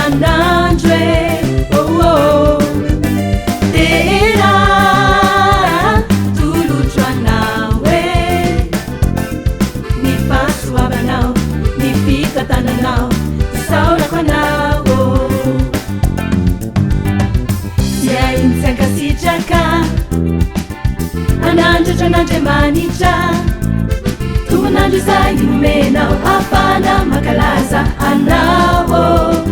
isan'andro tena tolotro anao ny fahasoavanao ny fitatananao isaorako anao dia iny ankasitraka anandratra an'andriamanitra tomanandro izay inomenao hafana makalaza anao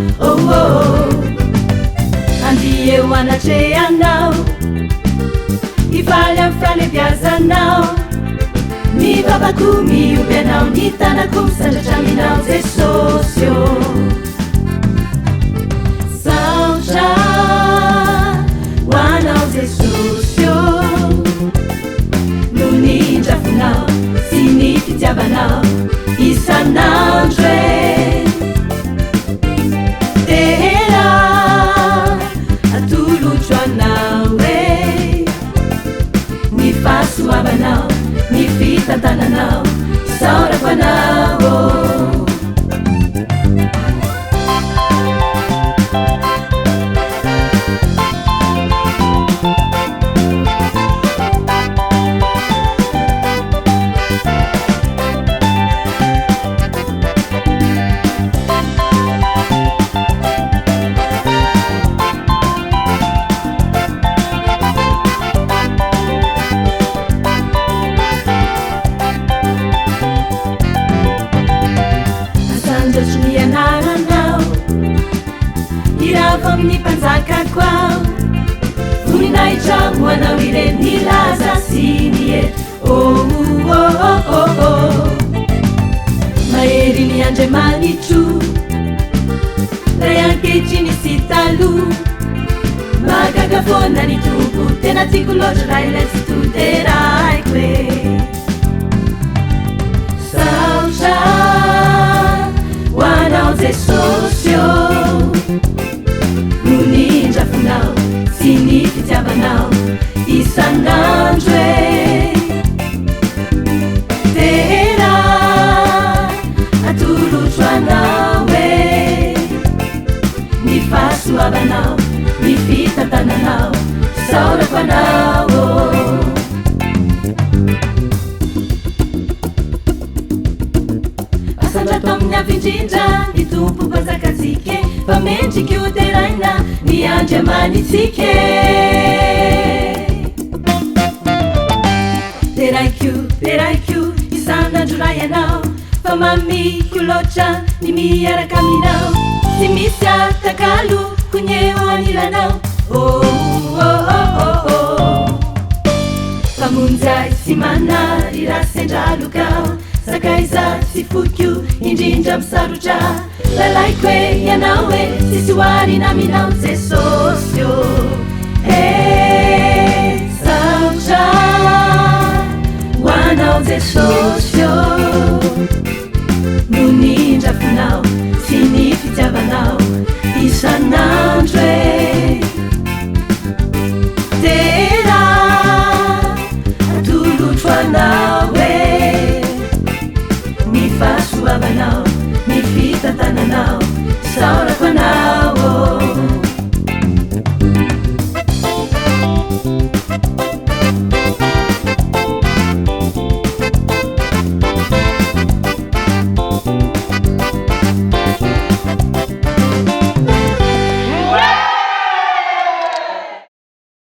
andi eo anatrehanao ifaly amin'ny falebiazanao ny babako mioby anao ny tanako misandratraminao jesosy saotra ho anao jesosy no ny drafonao sy ny fitiavanao isan'andro tena atolotro anao ny fahasoavanao ny fitantananao isaorako anao ny panjakako ao voninahitra hoanao ireny ny laza sy ny mahery ny andriamanitro ray ankehitriny sy talo mahagaga foana ny tompo tena tiako loatra raha ilay tsy toteraiko saotra ho anao jesosy ny drafonao sy ny fitiavanao isan'andro tena atolotro anao ny fahasoavanao ny fitantananao isaorako anao asandrato amin'ny avy indrindra ny tompo mpanjakatsika fa mendriky ho teraina ny andriamanitsika teraikio isan'andro ray anao fa mamiko loatra ny miaraka aminao sy misy atakalo konyeo anilanao famonjay sy manary rasendralokao sakaiza sy fokio indrindra misarotra lalaiko ianao sisy hoarina aminao jesosy saotra ho anao jesosy no ny drafonao sy ny fitiavanao isan'andro